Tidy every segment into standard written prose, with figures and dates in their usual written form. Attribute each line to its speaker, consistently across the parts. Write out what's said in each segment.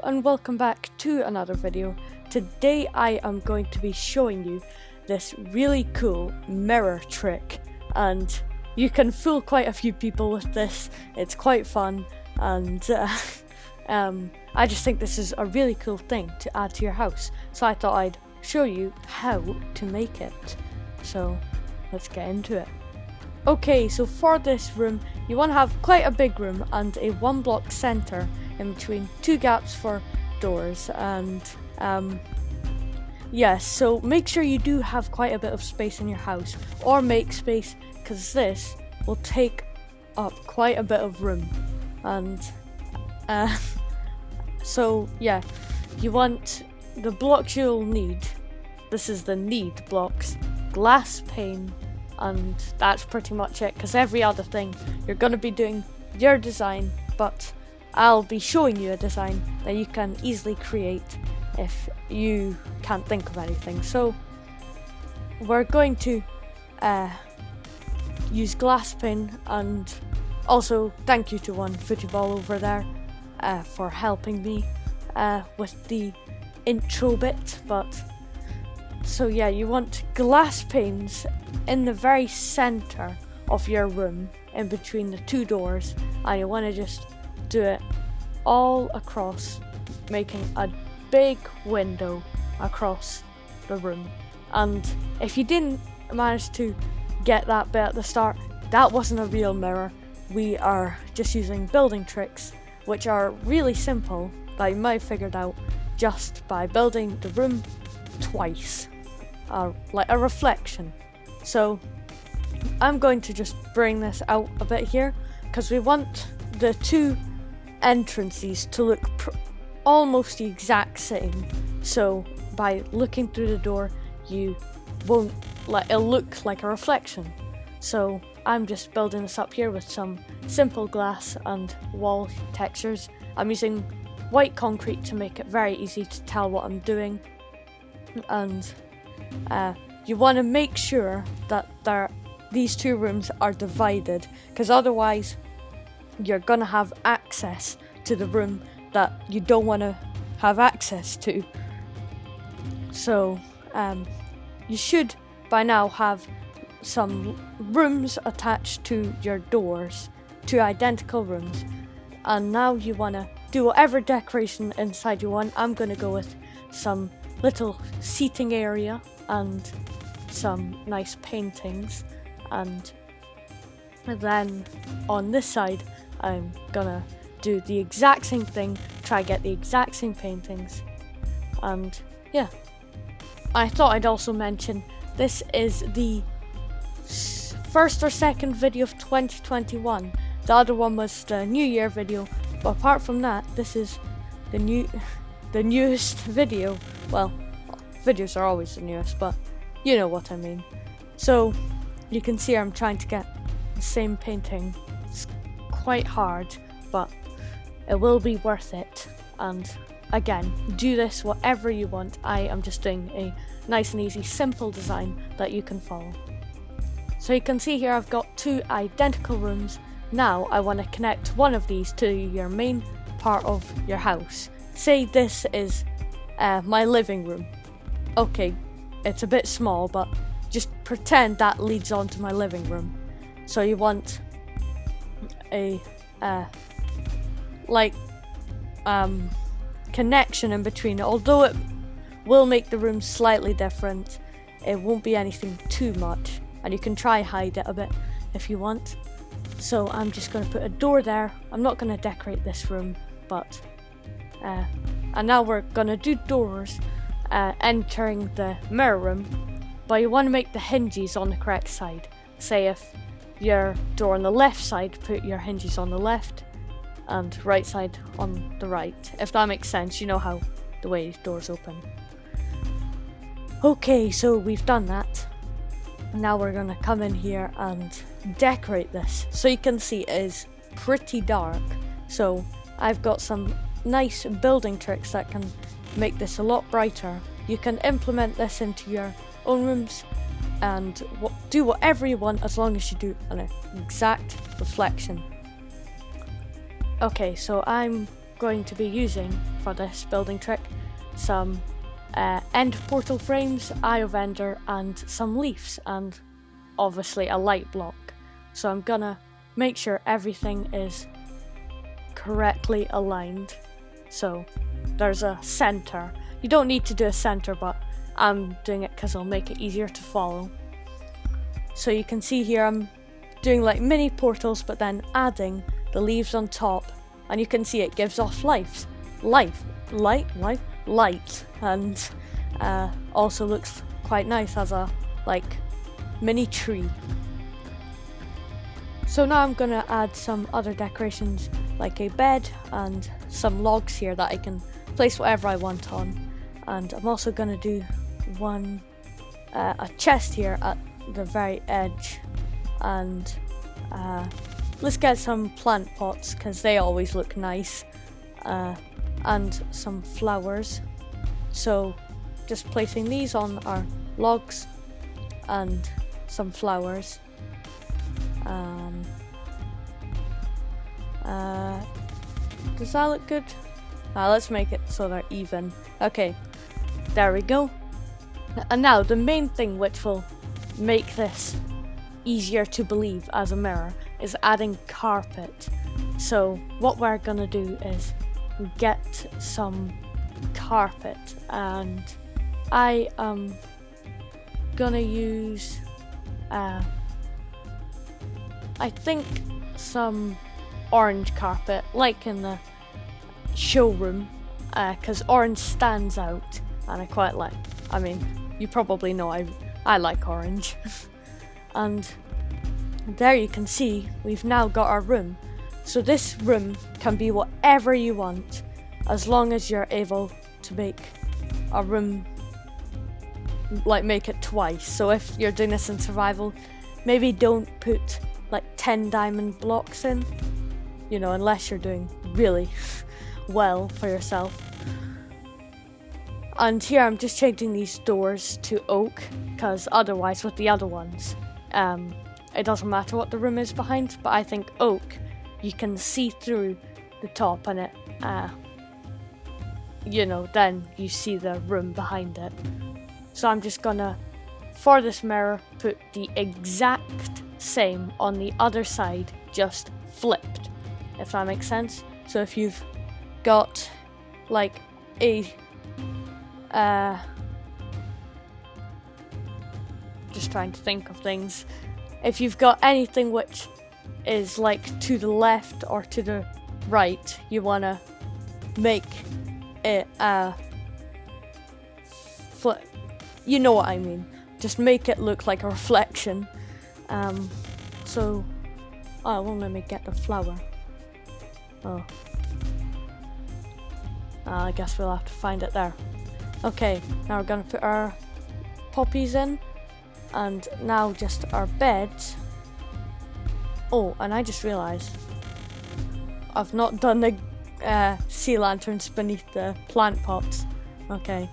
Speaker 1: Hello and welcome back to another video. Today I am going to be showing you this really cool mirror trick, and you can fool quite a few people with this. It's quite fun, and I just think this is a really cool thing to add to your house. So I thought I'd show you how to make it. So let's get into it. Okay, so for this room, you want to have quite a big room and a 1-block center in between 2 gaps for doors, and yes, so make sure you do have quite a bit of space in your house, or make space, because this will take up quite a bit of room. And so yeah, you want the blocks you'll need. This is the need blocks: glass pane, and that's pretty much it, because every other thing you're going to be doing your design, but I'll be showing you a design that you can easily create if you can't think of anything. So we're going to use glass pane, and also thank you to one football over there for helping me with the intro bit. But so yeah, you want glass panes in the very center of your room, in between the 2 doors, and you want to just do it all across, making a big window across the room. And if you didn't manage to get that bit at the start, that wasn't a real mirror. We are just using building tricks, which are really simple, that you might have figured out just by building the room twice, like a reflection. So I'm going to just bring this out a bit here, because we want the 2 entrances to look almost the exact same. So by looking through the door, you won't it'll look like a reflection. So I'm just building this up here with some simple glass and wall textures. I'm using white concrete to make it very easy to tell what I'm doing. And you want to make sure that these 2 rooms are divided, because otherwise you're gonna have access to the room that you don't want to have access to. So you should by now have some rooms attached to your doors, 2 identical rooms, and now you want to do whatever decoration inside you want. I'm gonna go with some little seating area and some nice paintings, and then on this side I'm gonna do the exact same thing, try get the exact same paintings. And yeah, I thought I'd also mention this is the first or second video of 2021. The other one was the New Year video, but apart from that, this is the newest video. Well, videos are always the newest, but you know what I mean. So you can see I'm trying to get the same painting. It's quite hard, but it will be worth it. And again, do this whatever you want. I am just doing a nice and easy simple design that you can follow. So you can see here I've got 2 identical rooms. Now I want to connect one of these to your main part of your house. Say this is my living room. Okay, it's a bit small, but just pretend that leads on to my living room. So you want a connection in between. Although it will make the room slightly different, it won't be anything too much, and you can try hide it a bit if you want. So I'm just going to put a door there. I'm not going to decorate this room, but and now we're going to do doors entering the mirror room, but you want to make the hinges on the correct side. Say if your door on the left side, put your hinges on the left, and right side on the right, if that makes sense. You know how the way doors open. Okay, so we've done that. Now we're gonna come in here and decorate this. So you can see it is pretty dark. So I've got some nice building tricks that can make this a lot brighter. You can implement this into your own rooms and do whatever you want, as long as you do an exact reflection. Okay, so I'm going to be using for this building trick some end portal frames, Eye of Ender, and some leaves, and obviously a light block. So I'm gonna make sure everything is correctly aligned. So there's a center. You don't need to do a center, but I'm doing it because it'll make it easier to follow. So you can see here I'm doing like mini portals, but then adding the leaves on top, and you can see it gives off light, and also looks quite nice as a like mini tree. So now I'm gonna add some other decorations like a bed and some logs here that I can place whatever I want on, and I'm also gonna do a chest here at the very edge, and let's get some plant pots because they always look nice, and some flowers. So just placing these on our logs and some flowers. Does that look good? Let's make it so they're even. Okay, there we go. And now the main thing which will make this easier to believe as a mirror is adding carpet. So what we're gonna do is get some carpet, and I am gonna use I think some orange carpet like in the showroom, because orange stands out and I quite like. I mean, you probably know I like orange. And there you can see we've now got our room. So this room can be whatever you want, as long as you're able to make a room, like make it twice. So if you're doing this in survival, maybe don't put like 10 diamond blocks in, you know, unless you're doing really well for yourself. And here I'm just changing these doors to oak, because otherwise with the other ones, it doesn't matter what the room is behind, but I think oak, you can see through the top and it, you know, then you see the room behind it. So I'm just gonna, for this mirror, put the exact same on the other side, just flipped, if that makes sense. So if you've got like a just trying to think of things. If you've got anything which is like to the left or to the right, you want to make it flip. You know what I mean. Just make it look like a reflection. So, it won't let me get the flower. Oh. I guess we'll have to find it there. Okay, now we're going to put our poppies in, and now just our beds. Oh, and I just realised I've not done the sea lanterns beneath the plant pots. Okay,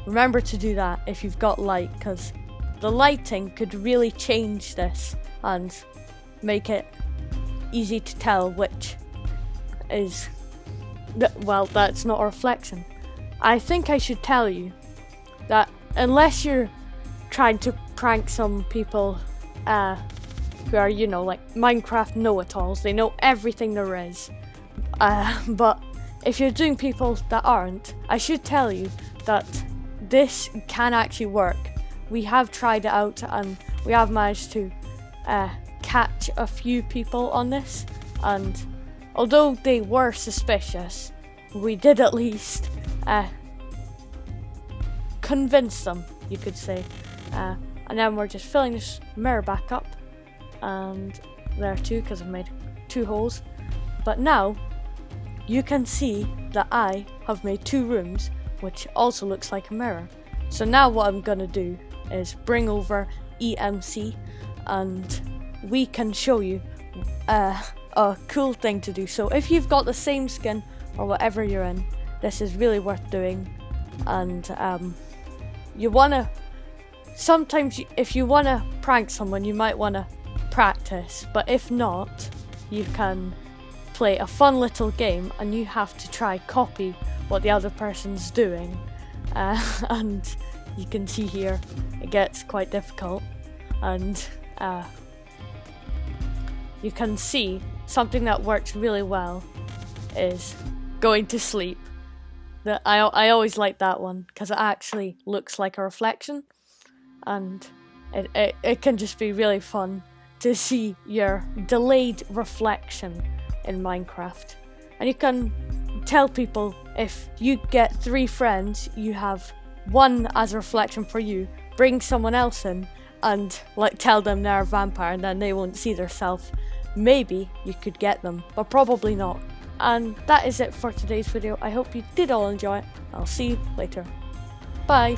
Speaker 1: remember to do that if you've got light, because the lighting could really change this and make it easy to tell which is, well, that's not a reflection. I think I should tell you that unless you're trying to prank some people who are, you know, like Minecraft know-it-alls, they know everything there is. But if you're doing people that aren't, I should tell you that this can actually work. We have tried it out and we have managed to catch a few people on this, and although they were suspicious, we did at least convince them, you could say. And then we're just filling this mirror back up, and there too, because I've made 2 holes. But now you can see that I have made 2 rooms, which also looks like a mirror. So now what I'm gonna do is bring over EMC, and we can show you a cool thing to do. So if you've got the same skin or whatever you're in, this is really worth doing. And you wanna, sometimes if you wanna prank someone, you might wanna practice, but if not, you can play a fun little game and you have to try copy what the other person's doing. And you can see here it gets quite difficult, and you can see something that works really well is going to sleep. I always like that one because it actually looks like a reflection, and it can just be really fun to see your delayed reflection in Minecraft. And you can tell people, if you get 3 friends, you have one as a reflection for you, bring someone else in and like tell them they're a vampire, and then they won't see themselves. Maybe you could get them, but probably not. And that is it for today's video. I hope you did all enjoy it. I'll see you later. Bye.